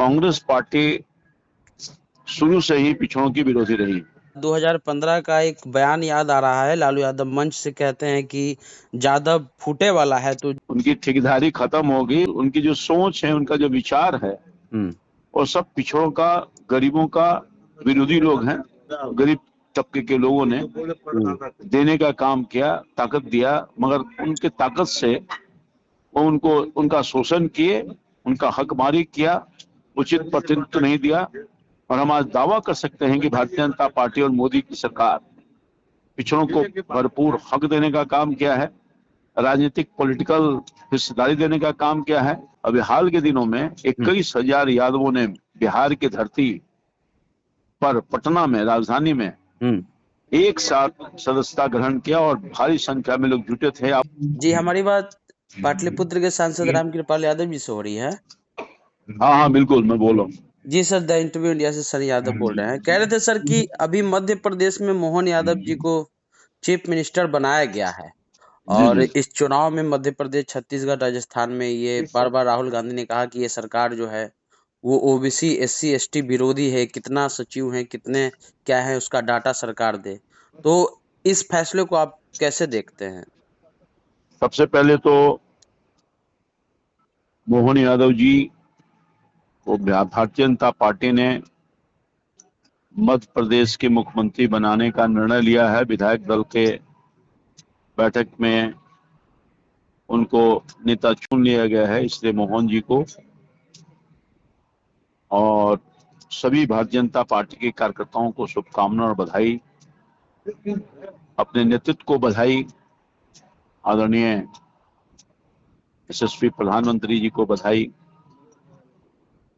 Congress party शुरू से ही पिछड़ों की विरोधी रही। 2015 का एक बयान याद आ रहा है, लालू यादव मंच से कहते हैं कि यादव फूटे वाला है, तो उनकी ठेकेदारी खत्म होगी। उनकी जो सोच है, उनका जो विचार है, वो सब पिछड़ों का, गरीबों का विरोधी लोग हैं। गरीब तबके के लोगों ने देने का काम किया, ताकत दिया, मगर उनके ताकत से वो उनका शोषण किए, उनका हक मारी किया, उचित प्रतिनिधित्व नहीं दिया। और हम आज दावा कर सकते हैं कि भारतीय जनता पार्टी और मोदी की सरकार पिछड़ों को भरपूर हक देने का काम किया है, राजनीतिक पॉलिटिकल हिस्सेदारी देने का काम किया है। अभी हाल के दिनों में 21,000 यादवों ने बिहार की धरती पर, पटना में, राजधानी में एक साथ सदस्यता ग्रहण किया और भारी संख्या में लोग जुटे थे। जी, हमारी बात पाटलिपुत्र के सांसद रामकृपाल यादव जी से हो रही है। हाँ, बिल्कुल, मैं बोल रहा हूँ। जी सर, द इंटरव्यू इंडिया से सनी यादव बोल रहे हैं। कह रहे थे सर कि अभी मध्य प्रदेश में मोहन यादव जी को चीफ मिनिस्टर बनाया गया है, और इस चुनाव में मध्य प्रदेश, छत्तीसगढ़, राजस्थान में ये बार बार राहुल गांधी ने कहा कि ये सरकार जो है वो ओबीसी, एससी, एसटी विरोधी है। कितना सचिव है, कितने क्या है, उसका डाटा सरकार दे। तो इस फैसले को आप कैसे देखते हैं? सबसे पहले तो मोहन यादव जी को भारतीय जनता पार्टी ने मध्य प्रदेश के मुख्यमंत्री बनाने का निर्णय लिया है। विधायक दल के बैठक में उनको नेता चुन लिया गया है, इसलिए मोहन जी को और सभी भारतीय जनता पार्टी के कार्यकर्ताओं को शुभकामना और बधाई, अपने नेतृत्व को बधाई, आदरणीय यशस्वी प्रधानमंत्री जी को बधाई,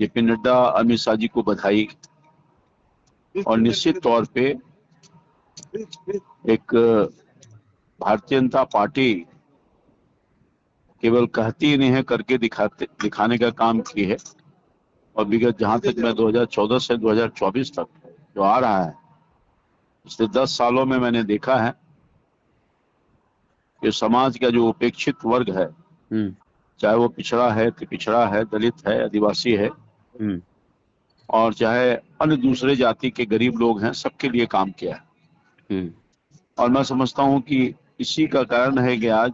जेपी नड्डा, अमित शाह जी को बधाई। और निश्चित तौर पे एक भारतीय जनता पार्टी केवल कहती नहीं है, करके दिखाने का काम की है। और विगत जहां तक मैं 2014 से 2024 तक जो आ रहा है, पिछले 10 सालों में मैंने देखा है कि समाज का जो उपेक्षित वर्ग है, चाहे वो पिछड़ा है, दलित है, आदिवासी है, और चाहे अन्य दूसरे जाति के गरीब लोग हैं, सबके लिए काम किया है। और मैं समझता हूं कि इसी का कारण है कि आज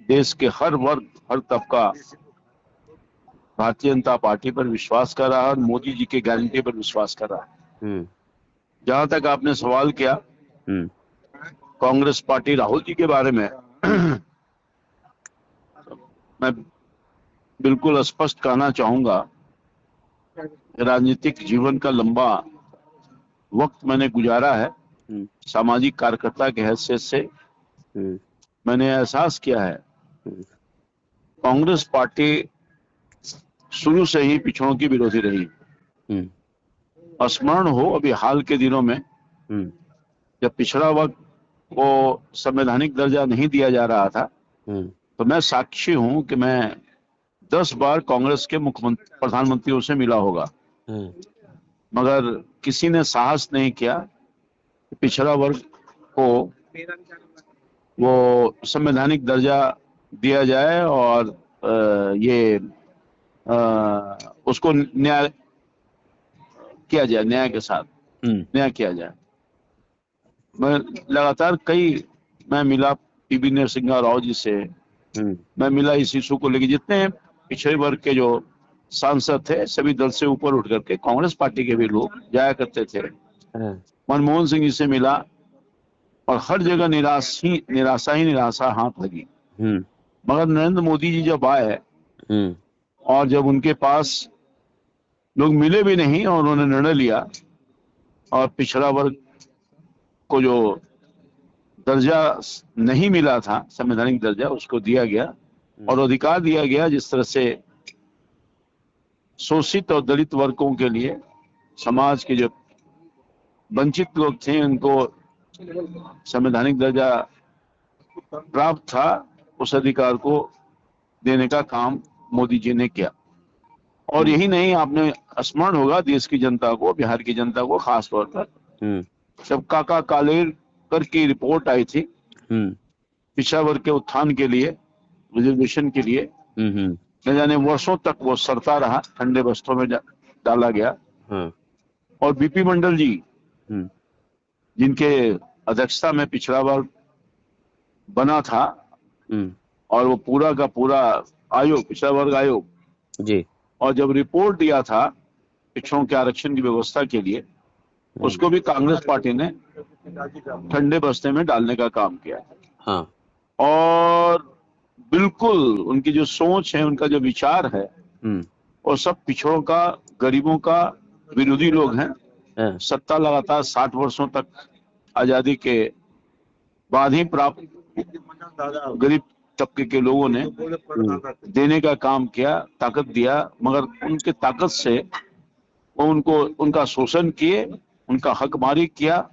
देश के हर वर्ग, हर तबका भारतीय जनता पार्टी पर विश्वास कर रहा है और मोदी जी के गारंटी पर विश्वास कर रहा है। जहां तक आपने सवाल किया कांग्रेस पार्टी, राहुल जी के बारे में, मैं बिल्कुल स्पष्ट कहना चाहूंगा, राजनीतिक जीवन का लंबा वक्त मैंने गुजारा है। सामाजिक कार्यकर्ता के हैसियत से मैंने एहसास किया है, कांग्रेस पार्टी शुरू से ही पिछड़ों की विरोधी रही। स्मरण हो अभी हाल के दिनों में, जब पिछड़ा वर्ग को संवैधानिक दर्जा नहीं दिया जा रहा था, तो मैं साक्षी हूं कि मैं 10 बार कांग्रेस के मुख्यमंत्री, प्रधानमंत्रियों से मिला होगा, मगर किसी ने साहस नहीं किया कि पिछड़ा वर्ग को वो संवैधानिक दर्जा दिया जाए और उसको न्याय किया जाए, न्याय के साथ न्याय किया जाए। मैं लगातार मैं मिला पीवी नरसिंह राव जी से, मैं मिला इस इशू को लेकर। जितने पिछड़े वर्ग के जो सांसद थे, सभी दल से ऊपर उठ करके कांग्रेस पार्टी के भी लोग जाया करते थे। मनमोहन सिंह जी से मिला और हर जगह निराशा हाथ लगी। मगर नरेंद्र मोदी जी जब आए और जब उनके पास लोग मिले भी नहीं और उन्होंने निर्णय लिया और पिछड़ा वर्ग को जो दर्जा नहीं मिला था, संवैधानिक दर्जा, उसको दिया गया और अधिकार दिया गया, जिस तरह से शोषित और दलित वर्गों के लिए, समाज के जो वंचित लोग थे, उनको संवैधानिक दर्जा प्राप्त था, उस अधिकार को देने का काम मोदी जी ने किया। और यही नहीं, आपने स्मरण होगा देश की जनता को, बिहार की जनता को खास तौर पर, जब काका कालेकर की रिपोर्ट आई थी पिछड़ा वर्ग के उत्थान के लिए, रिजर्वेशन के लिए, न जाने वर्षों तक वो सड़ता रहा, ठंडे बस्तों में डाला गया। और बीपी मंडल जी, जिनके अध्यक्षता में पिछड़ा वर्ग बना था, और वो पूरा का पूरा आयोग, पिछड़ा वर्ग आयोग जी, और जब रिपोर्ट दिया था पिछड़ों के आरक्षण की व्यवस्था के लिए, उसको भी कांग्रेस पार्टी ने ठंडे बस्ते में डालने का काम किया। हाँ। और बिल्कुल उनकी जो सोच है, उनका जो विचार है, और सब पिछड़ों का, गरीबों का विरोधी लोग हैं। सत्ता लगातार 60 वर्षों तक आजादी के बाद ही प्राप्त गरीब तबके के लोगों ने देने का काम किया, ताकत दिया, मगर उनके ताकत से वो उनका शोषण किए, उनका हकमारी किया,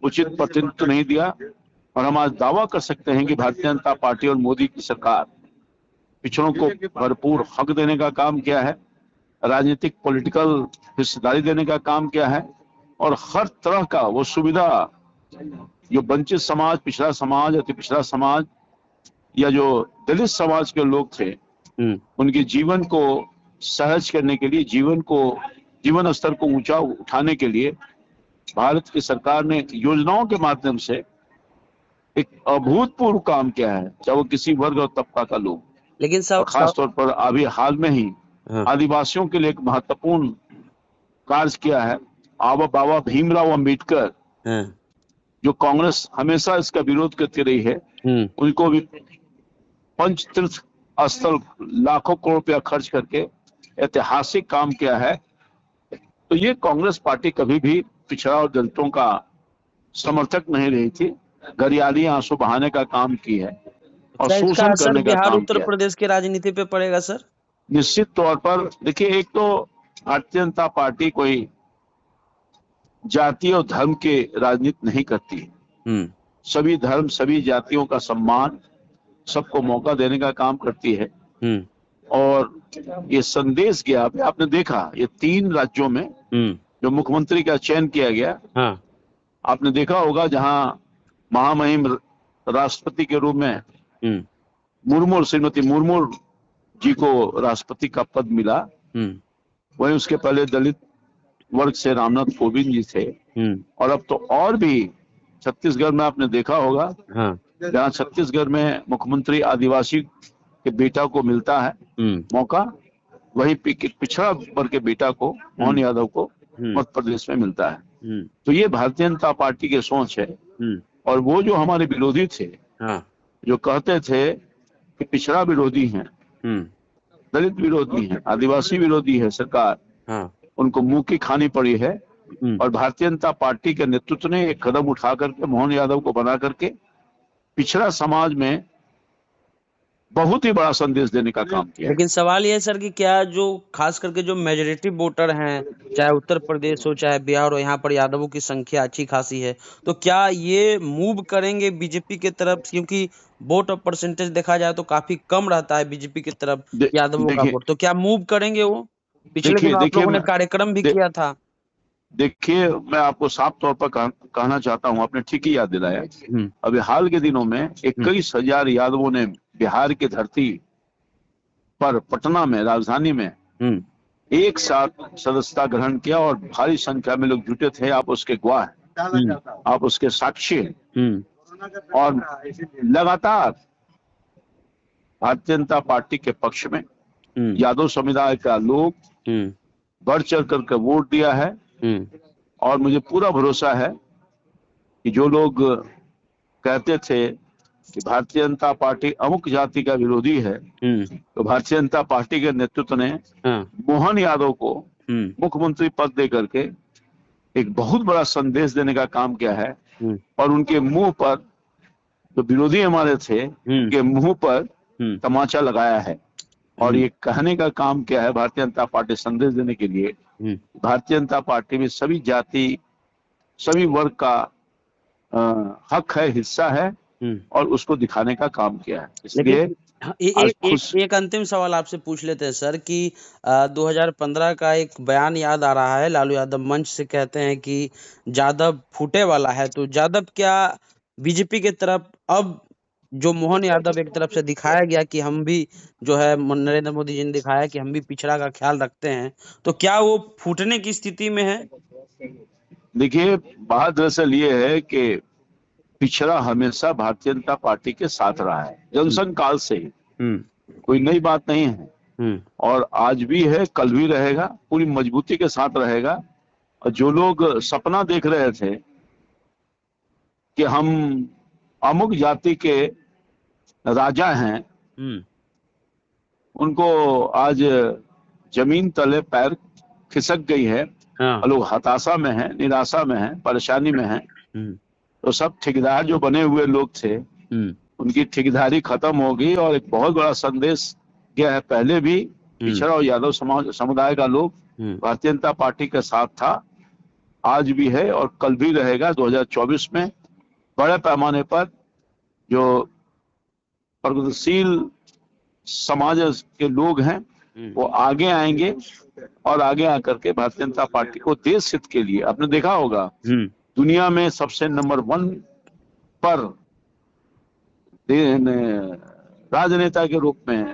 उचित प्रतिनिधित्व नहीं दिया। और हम आज दावा कर सकते हैं कि भारतीय जनता पार्टी और मोदी की सरकार पिछड़ों को भरपूर हक देने का काम किया है, राजनीतिक पॉलिटिकल हिस्सेदारी देने का काम किया है, और हर तरह का वो सुविधा जो वंचित समाज, पिछड़ा समाज, अति पिछड़ा समाज या जो दलित समाज के लोग थे, उनके जीवन को सहज करने के लिए, जीवन स्तर को ऊंचा उठाने के लिए भारत की सरकार ने योजनाओं के माध्यम से एक अभूतपूर्व काम किया है, चाहे वो किसी वर्ग और तबका का लोग। लेकिन खास तौर पर अभी हाल में ही आदिवासियों के लिए एक महत्वपूर्ण कार्य किया है। बाबा भीमराव अंबेडकर, जो कांग्रेस हमेशा इसका विरोध करती रही है, उनको भी पंच तीर्थ स्थल लाखों करोड़ रुपया खर्च करके ऐतिहासिक काम किया है। तो ये कांग्रेस पार्टी कभी भी पिछड़ा और दलितों का समर्थक नहीं रही थी, गरियाली आंसू बहाने का काम की है और शोषण करने का काम उत्तर प्रदेश की राजनीति पे पड़ेगा सर? निश्चित तौर पर देखिए, एक तो भारतीय जनता पार्टी कोई जाति और धर्म के राजनीति नहीं करती। सभी धर्म, सभी जातियों का सम्मान, सबको मौका देने का काम करती है। और ये संदेश गया, आपने देखा ये 3 राज्यों में जो मुख्यमंत्री का चयन किया गया, आपने देखा होगा, जहां महामहिम राष्ट्रपति के रूप में श्रीमती मुर्मू जी को राष्ट्रपति का पद मिला, वहीं उसके पहले दलित वर्ग से रामनाथ कोविंद जी थे। और अब तो और भी छत्तीसगढ़ में आपने देखा होगा, जहाँ छत्तीसगढ़ में मुख्यमंत्री आदिवासी के बेटा को मिलता है मौका, वही पिछड़ा वर्ग के बेटा को, मोहन यादव को मध्य प्रदेश में मिलता है। तो ये भारतीय जनता पार्टी की सोच है। और वो जो हमारे विरोधी थे, जो कहते थे कि पिछड़ा विरोधी हैं, दलित विरोधी हैं, आदिवासी विरोधी है सरकार, उनको मुंह की खानी पड़ी है। और भारतीय जनता पार्टी के नेतृत्व ने एक कदम उठा करके मोहन यादव को बना करके पिछड़ा समाज में बहुत ही बड़ा संदेश देने का काम किया। लेकिन सवाल यह है सर कि क्या जो खास करके जो मेजोरिटी वोटर हैं, चाहे उत्तर प्रदेश हो चाहे बिहार हो, यहाँ पर यादवों की संख्या अच्छी खासी है, तो क्या ये मूव करेंगे बीजेपी की तरफ? क्योंकि वोट और परसेंटेज देखा जाए तो काफी कम रहता है बीजेपी की तरफ यादवों का वोट, तो क्या मूव करेंगे वो? पिछले दिनों आप लोगों ने कार्यक्रम भी किया था। देखिए, मैं आपको साफ तौर पर कहना चाहता हूँ, आपने ठीक ही याद दिलाया। अभी हाल के दिनों में 21 हजार यादवों ने बिहार की धरती पर, पटना में, राजधानी में एक साथ सदस्यता ग्रहण किया और भारी संख्या में लोग जुटे थे। आप उसके गवाह हैं, आप उसके साक्षी हैं। और लगातार भारतीय जनता पार्टी के पक्ष में यादव समुदाय का लोग बढ़ चढ़ करके वोट दिया है। और मुझे पूरा भरोसा है कि जो लोग कहते थे कि भारतीय जनता पार्टी अमुक जाति का विरोधी है, तो भारतीय जनता पार्टी के नेतृत्व ने मोहन यादव को मुख्यमंत्री पद दे करके एक बहुत बड़ा संदेश देने का काम किया है। और उनके मुंह पर, जो विरोधी हमारे थे, उनके मुंह पर तमाचा लगाया है। और ये कहने का काम किया है भारतीय जनता पार्टी संदेश देने के लिए, भारतीय जनता पार्टी में सभी जाति, सभी वर्ग का हक है, हिस्सा है, और उसको दिखाने का काम किया है। इसलिए एक अंतिम सवाल आपसे पूछ लेते हैं सर कि 2015 का एक बयान याद आ रहा है, लालू यादव मंच से कहते हैं कि यादव फूटे वाला है, तो यादव क्या बीजेपी की तरफ अब जो मोहन यादव एक तरफ से दिखाया गया कि हम भी जो है नरेंद्र मोदी जी ने दिखाया कि हम भी पिछड़ा का ख्याल रखते हैं, तो क्या वो फूटने की स्थिति में है? देखिए, बात दरअसल ये है कि पिछड़ा हमेशा भारतीय जनता पार्टी के साथ रहा है, जनसंघ काल से ही। कोई नई बात नहीं है। और आज भी है, कल भी रहेगा, पूरी मजबूती के साथ रहेगा। और जो लोग सपना देख रहे थे कि हम अमुक जाति के राजा हैं, उनको आज जमीन तले पैर खिसक गई है। और लोग हताशा में हैं, निराशा में हैं, परेशानी में हैं। तो सब ठेकेदार जो बने हुए लोग थे, उनकी ठेकेदारी खत्म होगी। और एक बहुत बड़ा संदेश गया है। पहले भी पिछड़ा और यादव समुदाय का लोग भारतीय जनता पार्टी के साथ था, आज भी है और कल भी रहेगा। 2024 में बड़े पैमाने पर जो प्रगतिशील समाज के लोग हैं वो आगे आएंगे और आगे आकर के भारतीय जनता पार्टी को देश हित के लिए, आपने देखा होगा दुनिया में सबसे नंबर 1 पर राजनेता के रूप में